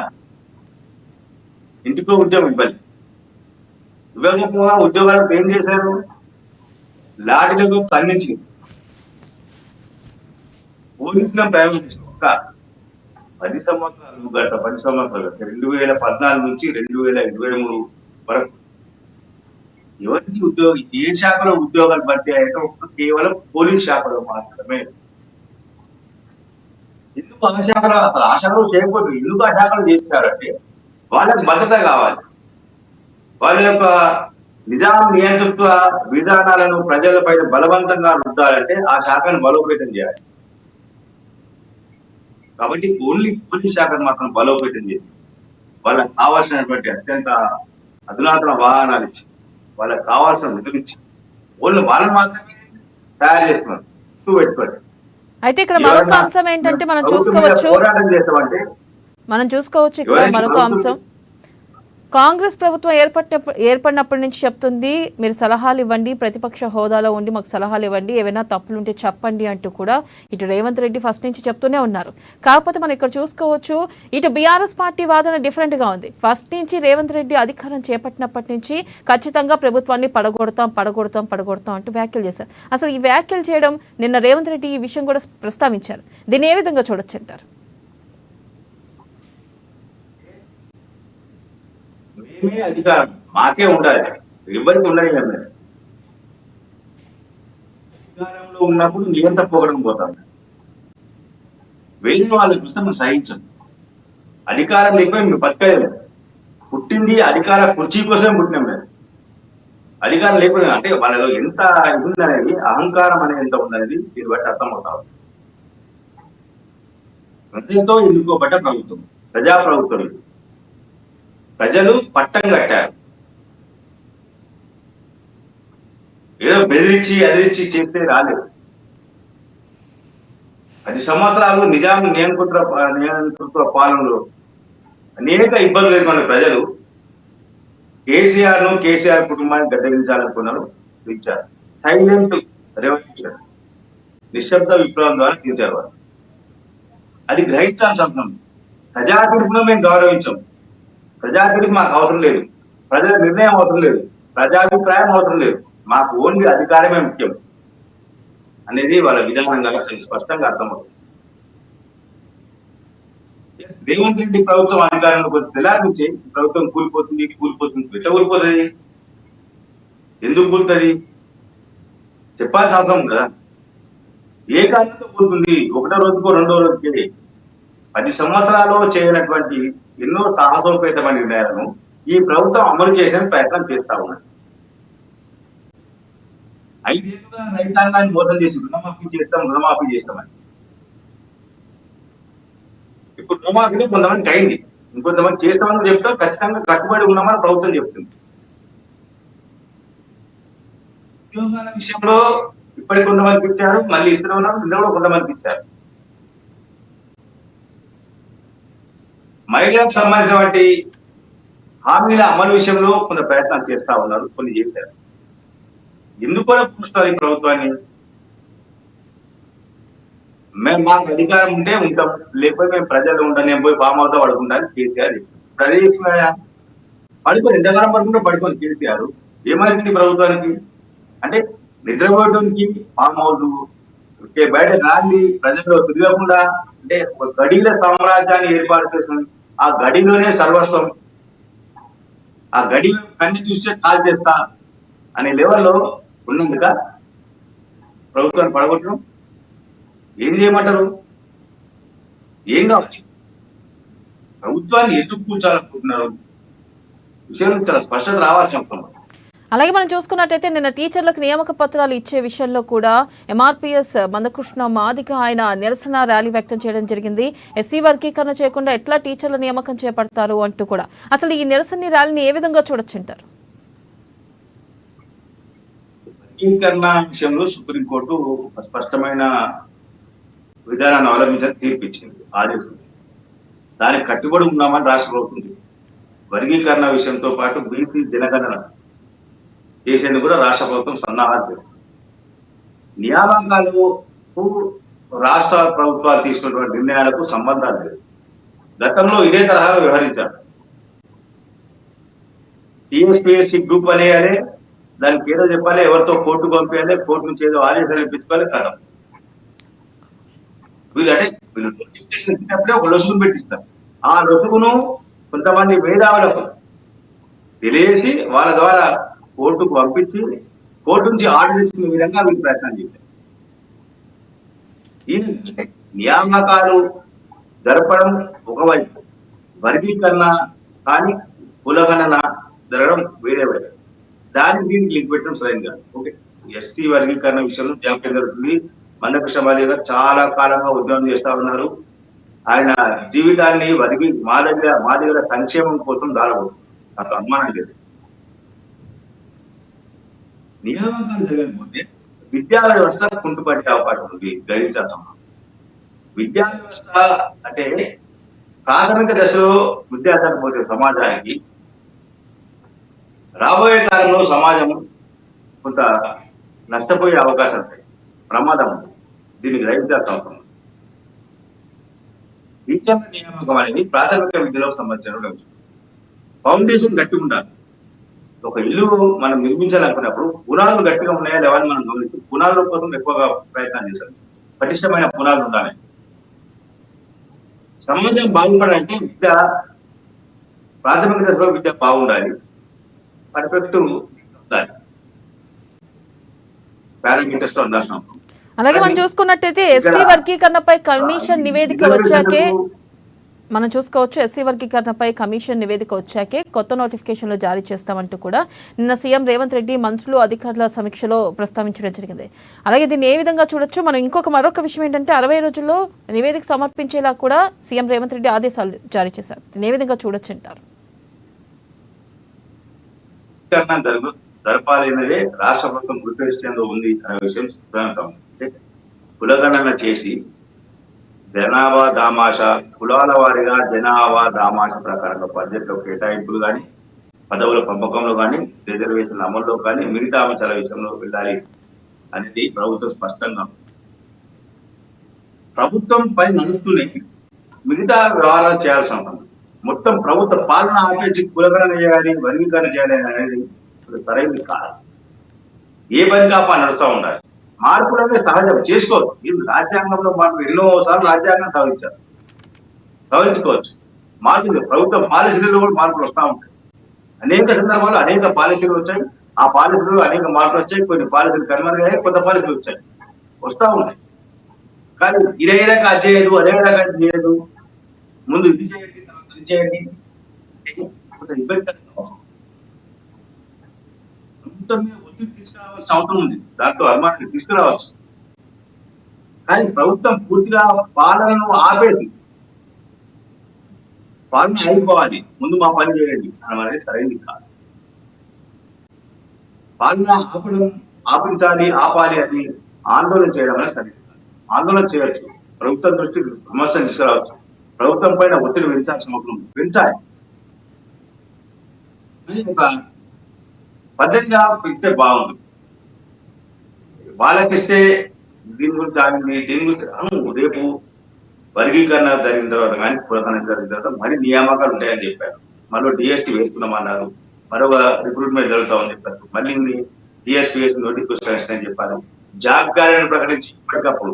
ఇంటికో ఉద్యోగం ఇవ్వాలి. ఇవ్వకపోగా ఉద్యోగాలకు ఏం చేశారు? లాఠీలతో తన్నించింది. పోలీసులను ప్రయోగించారు. ఒక 10 సంవత్సరాలు, గత 10 సంవత్సరాలు 2014 నుంచి 2023 వరకు ఎవరికి ఉద్యోగం, ఏ శాఖలో ఉద్యోగాలు భర్తీ అయ్యాక కేవలం పోలీస్ శాఖలో మాత్రమే. ఎందుకు ఆ శాఖలో, అసలు ఆ శాఖలో చేయకపోతే ఎందుకు ఆ శాఖలో చేశారంటే వాళ్ళకి భద్రత కావాలి. వాళ్ళ యొక్క నిజాం నియంతృత్వ విధానాలను ప్రజలపైన బలవంతంగా రుద్దాలంటే ఆ శాఖను బలోపేతం చేయాలి. కాబట్టి ఓన్లీ పోలీస్ శాఖను మాత్రం బలోపేతం చేసి వాళ్ళకి కావాల్సినటువంటి అత్యంత అధునాతన వాహనాలు ఇచ్చి వాళ్ళకి కావాల్సిన నిధులు ఇచ్చి వాళ్ళని మాత్రమే తయారు చేస్తున్నారు. పెట్టుకోండి. అయితే ఇక్కడ మరొక అంశం ఏంటంటే మనం చూసుకోవచ్చు ఇక్కడ మరొక అంశం, కాంగ్రెస్ ప్రభుత్వం ఏర్పడినప్పటి నుంచి చెప్తుంది మీరు సలహాలు ఇవ్వండి, ప్రతిపక్ష హోదాలో ఉండి మాకు సలహాలు ఇవ్వండి, ఏమైనా తప్పులుంటే చెప్పండి అంటూ కూడా ఇటు రేవంత్ రెడ్డి ఫస్ట్ నుంచి చెప్తూనే ఉన్నారు. కాకపోతే మనం ఇక్కడ చూసుకోవచ్చు ఇటు బీఆర్ఎస్ పార్టీ వాదన డిఫరెంట్గా ఉంది. ఫస్ట్ నుంచి రేవంత్ రెడ్డి అధికారం చేపట్టినప్పటి నుంచి ఖచ్చితంగా ప్రభుత్వాన్ని పడగొడతాం అంటూ వ్యాఖ్యలు చేశారు. అసలు ఈ వ్యాఖ్యలు చేయడం నిన్న రేవంత్ రెడ్డి ఈ విషయం కూడా ప్రస్తావించారు. దీన్ని ఏ విధంగా చూడొచ్చు అంటారు? మేమే అధికారం మాకే ఉండాలి, ఎవరికి ఉండని. అధికారంలో ఉన్నప్పుడు నియంత్ర పోగడం పోతాం, వేరే వాళ్ళ కృష్ణ సహించం. అధికారం లేకపోతే మీరు బతకలేదు. పుట్టింది అధికార కుర్చీ కోసం పుట్టినాం మేము. అధికారం లేకపోతే అంటే వాళ్ళలో ఎంత ఇది ఉందనేది, అహంకారం అనేది ఎంత ఉందనేది దీన్ని బట్టి అర్థమవుతాం. ప్రజలతో ఎన్నుకోబడ్డ ప్రభుత్వం, ప్రజా ప్రభుత్వం ఇది. ప్రజలు పట్టం కట్టారు. ఏదో బెదిరించి అదిరించి చేస్తే రాలేదు. 10 సంవత్సరాలు నిజాం నియంతృత్వ పాలనలో అనేక ఇబ్బందులు ఎదుర్కొన్న ప్రజలు కేసీఆర్ కుటుంబాన్ని గద్దెదించాలనుకున్నారు, ఇచ్చారు. సైలెంట్ రెవల్యూషన్, నిశ్శబ్ద విప్లవం ద్వారా తీర్చారు వారు. అది గ్రహించాల్సిన అవసరం. ప్రజా తీర్పును మేము గౌరవించాం. ప్రజాపిడికి మాకు అవసరం లేదు, ప్రజల నిర్ణయం అవసరం లేదు, ప్రజాభిప్రాయం అవసరం లేదు, మాకు ఓన్లీ అధికారమే ముఖ్యం అనేది వాళ్ళ విధానంగా స్పష్టంగా అర్థమవుతుంది. రేవంత్ రెడ్డి ప్రభుత్వం అధికారంలోకి వచ్చి తెల్లారి నుంచి ప్రభుత్వం కూలిపోతుంది ఎట్లా కూలిపోతుంది, ఎందుకు కూలుతుంది చెప్పాల్సిన అవసరం కదా. ఏ కారణంతో పోతుంది? ఒకటో రోజుకో రెండో రోజుకి 10 సంవత్సరాలు చేయనటువంటి ఎన్నో సాహసోపేతమైన నిర్ణయాలను ఈ ప్రభుత్వం అమలు చేయడానికి ప్రయత్నం చేస్తా ఉన్నది. 5 ఏళ్లుగా రైతాంగాన్ని మోసం చేసి రుణమాఫీ చేస్తామని. ఇప్పుడు రుణమాఫీలో కొంతమందికి అయింది, ఇంకొంతమంది చేస్తామని చెప్తాం, ఖచ్చితంగా కట్టుబడి ఉన్నామని ప్రభుత్వం చెప్తుంది. ఉద్యోగాల విషయంలో ఇప్పటికి కొంతమందికి ఇచ్చారు, మళ్ళీ ఇస్తూనే ఉన్నారు, నిన్న కూడా కొంతమందికి ఇచ్చారు. మహిళలకు సంబంధించినటువంటి హామీల అమలు విషయంలో కొంత ప్రయత్నాలు చేస్తా ఉన్నారు, కొన్ని చేశారు. ఎందుకు కూడా కూర్చున్నారు ఈ ప్రభుత్వాన్ని? మేము మాకు అధికారం ఉంటే ఉంటాం, లేకపోతే మేము ప్రజలు ఉంటాం, నేను పోయి ఫామ్ అవుతా పడుకుంటాను కేసీఆర్. అదే పడుకొని ఎంతకాలం పడుకుంటే పడుకొని కేసీఆర్ ఏమైంది ప్రభుత్వానికి? అంటే నిద్రపోవడానికి ఫామ్ హౌస్, బయట గాంధీ ప్రజల్లో తిరగకుండా, అంటే ఒక గడిల సామ్రాజ్యాన్ని ఏర్పాటు చేసిన ఆ గడిలోనే సర్వస్వం, ఆ గడి కన్ని చూస్తే కాల్ చేస్తా అనే లెవెల్లో ఉన్నందుక ప్రభుత్వాన్ని పడగొట్టడం. ఏం చేయమంటారు? ఏం కావాలి? ప్రభుత్వాన్ని ఎందుకు కూర్చోాలనుకుంటున్నారు విషయంలో చాలా స్పష్టత రావాల్సిన అవసరం. అలాగే మనం చూసుకున్నట్టయితే నిన్న టీచర్లకు నియామక పత్రాలు ఇచ్చే విషయంలో కూడా ఎంఆర్పీఎస్ మందకృష్ణ మాదిగ ఆయన నిరసన ర్యాలీ వ్యక్తం చేయడం జరిగింది. ఎస్సీ వర్గీకరణ చేయకుండా ఎట్లా టీచర్ల నియామకం చేపడతారు అంటూ కూడా. అసలు ఈ నిరసన ర్యాలీని ఏ విధంగా చూడొచ్చుంటారు? వర్గీకరణ విషయంలో సుప్రీంకోర్టు స్పష్టమైన విధానాన్ని అవలంబించాలని తీర్పిచ్చింది, ఆదేశించింది. దానికి కట్టుబడి ఉన్నామని రాష్ట్ర ప్రభుత్వం. వర్గీకరణ విషయంతో పాటు బీసీ జనగణన చేసేందుకు కూడా రాష్ట్ర ప్రభుత్వం సన్నాహాలు చేస్తుంది. నియామకాలకు రాష్ట్ర ప్రభుత్వాలు తీసుకున్నటువంటి నిర్ణయాలకు సంబంధాలు లేదు. గతంలో ఇదే తరహాగా వ్యవహరించారు. టీఎస్పీఎస్సీ గ్రూప్ అనేయాలి, దానికి ఏదో చెప్పాలి, ఎవరితో కోర్టు పంపించాలి, కోర్టు నుంచి ఏదో ఆదేశాలు ఇప్పించుకోవాలి కదా. వీళ్ళు నోటిఫికేషన్ ఇచ్చినప్పుడే ఒక లొసుగును పెట్టిస్తారు. ఆ లొసుగును కొంతమంది మేధావులకు తెలియజేసి వాళ్ళ ద్వారా కోర్టుకు పంపించి కోర్టు నుంచి ఆర్డర్ తెచ్చుకునే విధంగా వీళ్ళు ప్రయత్నం చేశారు. ఈ నియామకాలు జరపడం ఒకవైపు, వర్గీకరణ కానీ కులగణన జరగడం వేరే వైపు. దానికి దీనికి లింక్ పెట్టడం సరైన కాదు. ఓకే, ఎస్టీ వర్గీకరణ విషయంలో జాప్యం జరుగుతుంది. మందకృష్ణ మాదిగ గారు చాలా కాలంగా ఉద్యమం చేస్తా ఉన్నారు. ఆయన జీవితాన్ని మాదిగల సంక్షేమం కోసం దారబోతుంది, నాకు అనుమానం లేదు. నియామకాలు జరగకపోతే విద్యా వ్యవస్థ కుంటుపడే అవకాశం ఉంది, గ్రహించాల్సిన. విద్యా వ్యవస్థ అంటే ప్రాథమిక దశలో విద్యార్థులకు పోతే సమాజానికి రాబోయే కాలంలో సమాజం కొంత నష్టపోయే అవకాశం ఉంది, ప్రమాదం ఉంది. దీన్ని గ్రహించాల్సిన అవసరం. టీచర్ల నియామకం అనేది ప్రాథమిక విద్యలో సంబంధించిన విషయం. ఫౌండేషన్ గట్టిగా ఉండాలి. ఒక ఇల్లు మనం నిర్మించాలనుకున్నప్పుడు పునాదులు గట్టిగా ఉన్నాయా లేవని మనం గమనిస్తూ పునాదుల కోసం ఎక్కువగా ప్రయత్నం చేశాం. పటిష్టమైన పునాదులు ఉండాలి. సమాజం బాగుపడాలంటే విద్య ప్రాథమిక దశలో విద్య బాగుండాలి, పర్ఫెక్ట్ ఉండాలి, పారామీటర్స్ తో అందాల్సిన అవసరం. అలాగే మనం చూసుకున్నట్టయితే ఎస్సీ వర్గీకరణపై కమిషన్ నివేదిక వచ్చాకే మనం చూసుకోవచ్చు. ఎస్సీ వర్గీకరణపై కమిషన్ నివేదిక వచ్చాకే కొత్త నోటిఫికేషన్లు జారీ చేస్తామంటూ కూడా నిన్న సీఎం రేవంత్ రెడ్డి మంత్రులు అధికారుల సమీక్షలో ప్రస్తావించడం జరిగింది. అలాగే దీన్ని ఏ విధంగా చూడొచ్చు? మనం మరొక విషయం ఏంటంటే 60 రోజుల్లో నివేదిక సమర్పించేలా కూడా సీఎం రేవంత్ రెడ్డి ఆదేశాలు జారీ చేశారు. దీన్ని ఏ విధంగా చూడొచ్చు అంటారు? జరపాలనేదే రాష్ట్ర ప్రభుత్వం గుర్తించడంలో ఉంది అనే విషయం సిద్ధాంతం. కులగణన చేసి జనాభా దామాషా, కులాల వారిగా జనాభా దామాషా ప్రకారంగా బడ్జెట్ లో కేటాయింపులు కానీ, పదవుల పంపకంలో కానీ, రిజర్వేషన్ల అమల్లో కానీ, మిగతా అంశాల విషయంలో వెళ్ళాలి అనేది ప్రభుత్వం స్పష్టంగా. ప్రభుత్వం పై నడుస్తూనే మిగతా వ్యవహారాలు చేయాల్సిన అవసరం. మొత్తం ప్రభుత్వ పాలన ఆపేసి కులగణన చేయాలి, వర్గీకరణ చేయాలి అనేది సరైనది కాదు. ఏ పని కాపా నడుస్తూ ఉండాలి. మార్పులు అనేది సహజం, చేసుకోవచ్చు. ఇది రాజ్యాంగంలో మార్పు ఎన్నోసార్లు రాజ్యాంగం సవరించుకోవచ్చు. మార్పులు ప్రభుత్వ పాలసీలలో కూడా మార్పులు వస్తూ ఉంటాయి. అనేక సందర్భాల్లో అనేక పాలసీలు వచ్చాయి. ఆ పాలసీలు అనేక మార్పులు వచ్చాయి. కొన్ని పాలసీలు కనుమరుగయ్యాయి, కొత్త పాలసీలు వస్తూ ఉంటాయి. కానీ ఇదైనా అది చేయదు, అదైనా అది చేయదు, ముందు ఇది చేయండి తర్వాత అది చేయండి, కొంత ఇబ్బందికరంగా ప్రభుత్వం మీద ఒత్తిడి తీసుకురావాల్సిన అవసరం ఉంది. దాంట్లో అనుమానాన్ని తీసుకురావచ్చు. కానీ ప్రభుత్వం పూర్తిగా పాలనను ఆపేసి పాలన అయిపోవాలి, ముందు మా పని చేయండి అనేది సరైనది కాదు. పాలన ఆపించాలి, ఆపాలి అని ఆందోళన చేయడం అనేది సరైనది కాదు. ఆందోళన చేయొచ్చు, ప్రభుత్వం దృష్టికి సమస్యను తీసుకురావచ్చు, ప్రభుత్వం పైన ఒత్తిడి పెంచాల్సిన అవసరం పెంచాలి. ఒక పద్ధతిగా పెడితే బాగుంది. వాళ్ళకిస్తే దీని గురించి ఆగింది, దీని గురించి రేపు వర్గీకరణ జరిగిన తర్వాత కానీ పురాతన జరిగిన తర్వాత మరి నియామకాలు ఉంటాయని చెప్పారు. మళ్ళీ డిఎస్టీ వేసుకున్నామన్నారు, మరొక రిక్రూట్మెంట్ జరుగుతామని చెప్పారు, మళ్ళీ డిఎస్టీ వేసి నోటిఫికేషన్ అని చెప్పారు. జాబ్ క్యాలెండర్ ప్రకటించి ఇప్పటికప్పుడు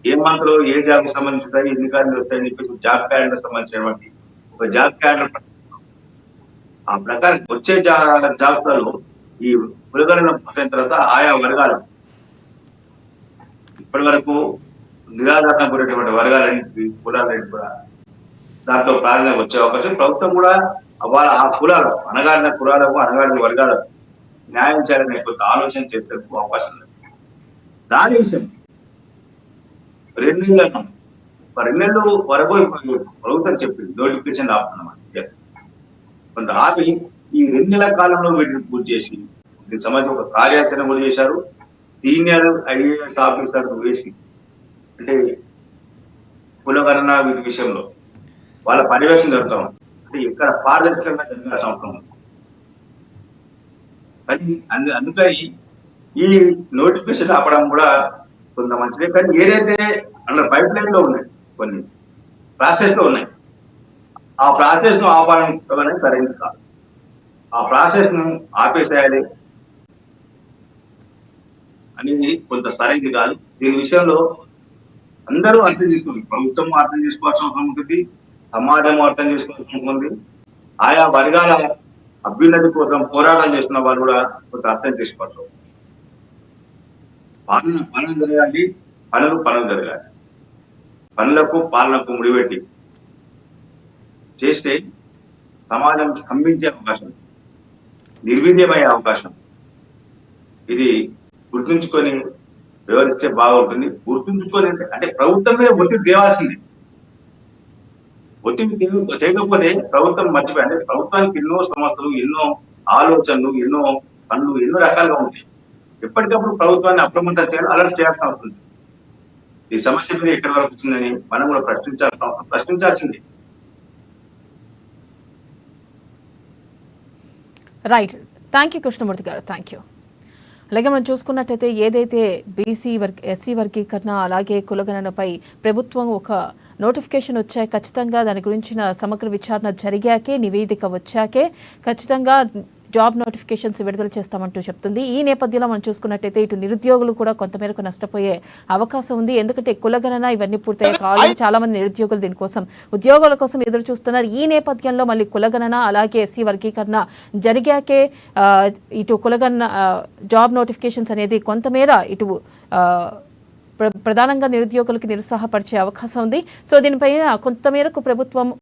ఏ మంత్ లో ఏ జాబ్ సంబంధించి ఎన్ని కార్డులు వస్తాయని చెప్పేసి జాబ్ క్యాలెండర్ సంబంధించినటువంటి ఒక జాబ్ క్యాలెండర్ ప్రకటిస్తాం. ఆ ప్రకారం వచ్చే జాబ్స్లలో ఈ కులగణన అయిన తర్వాత ఆయా వర్గాలు ఇప్పటి వరకు నిరాధారణ కూడినటువంటి వర్గాలన్నింటికి కులాలన్నింటి కూడా దాంట్లో ప్రాధాన్యత వచ్చే అవకాశం, ప్రభుత్వం కూడా ఆ కులాలు అనగారిన కులాలకు అనగారిన వర్గాలకు న్యాయం చేయాలనే కొంత ఆలోచన చేసే అవకాశం ఉంది. దాని విషయం 2 నెలల వరకు ప్రభుత్వం చెప్పింది నోటిఫికేషన్ ఆపుతున్నామని. కొంత ఆపి ఈ 2 నెలల కాలంలో వీటిని పూర్తి చేసి దీనికి సంబంధించి ఒక కార్యాచరణ కూడా చేశారు. సీనియర్ ఐఏఎస్ ఆఫీసర్ వేసి అంటే కులగణన వీటి విషయంలో వాళ్ళ పర్యవేక్షణ జరుగుతాం అంటే ఇక్కడ పారదర్శకంగా జరగాల్సిన అవసరం ఉంది. కానీ అందుకని ఈ నోటిఫికేషన్ ఆపడం కూడా కొంత మంచిదే. కానీ ఏదైతే అన్న పైప్ లైన్ లో ఉన్నాయి, కొన్ని ప్రాసెస్ లో ఉన్నాయి, ఆ ప్రాసెస్ ను ఆపాలని సరైనది కాదు. ఆ ప్రాసెస్ ను ఆపేసేయాలి అనేది కొంత సరైనది కాదు. దీని విషయంలో అందరూ అర్థం చేసుకోవాలి, ప్రభుత్వం అర్థం చేసుకోవాల్సిన అవసరం ఉంటుంది, సమాజం అర్థం చేసుకోవాల్సిన ఉంటుంది, ఆయా వర్గాల అభ్యున్నతి కోసం పోరాటం చేస్తున్న వాళ్ళు కూడా కొంత అర్థం చేసుకోవచ్చు. పాలన జరగాలి, పనులు జరగాలి. పనులకు పాలనకు ముడిపెట్టి చేస్తే సమాజం స్తంభించే అవకాశం, నిర్వీర్యమయ్యే అవకాశం, ఇది గుర్తుంచుకొని వివరిస్తే బాగుంటుంది. గుర్తుంచుకొని అంటే ప్రభుత్వం మీద ఒత్తిడి తేవాల్సింది. ఒత్తిడి చేయకపోతే ప్రభుత్వం మర్చిపోయి, అంటే ప్రభుత్వానికి ఎన్నో సమస్యలు, ఎన్నో ఆలోచనలు, ఎన్నో పనులు, ఎన్నో రకాలుగా ఉంటాయి. ఎప్పటికప్పుడు ప్రభుత్వాన్ని అప్రమత్తం చేయాలి, అలర్ట్ చేయాల్సిన అవుతుంది. ఈ సమస్య మీద ఎక్కడి వరకు వచ్చిందని మనం కూడా ప్రశ్నించాల్సింది. రైట్, థ్యాంక్ యూ కృష్ణమూర్తి గారు, థ్యాంక్ యూ. అలాగే మనం చూసుకున్నట్టయితే ఏదైతే ఎస్సీ వర్గీకరణ అలాగే కులగణనపై ప్రభుత్వం ఒక నోటిఫికేషన్ వచ్చాయి, ఖచ్చితంగా దాని గురించిన సమగ్ర విచారణ జరిగాకే, నివేదిక వచ్చాకే ఖచ్చితంగా జాబ్ నోటిఫికేషన్స్ విడుదల చేస్తామంటూ చెప్తుంది. ఈ నేపథ్యంలో మనం చూసుకున్నట్టయితే ఇటు నిరుద్యోగులు కూడా కొంతమేరకు నష్టపోయే అవకాశం ఉంది. ఎందుకంటే కులగణన ఇవన్నీ పూర్తయ్యాక ఆల్రెడీ చాలా మంది నిరుద్యోగులు దీనికోసం ఉద్యోగాల కోసం ఎదురు చూస్తున్నారు. ఈ నేపథ్యంలో మళ్ళీ కులగణన అలాగే ఎస్సీ వర్గీకరణ జరిగాకే ఇటు కులగణన జాబ్ నోటిఫికేషన్స్ అనేది కొంతమేర ఇటు ప్రధానంగా నిరుద్యోగులకు నిరుత్సాహపరిచే అవకాశం ఉంది. సో దీనిపైన కొంతమేరకు ప్రభుత్వం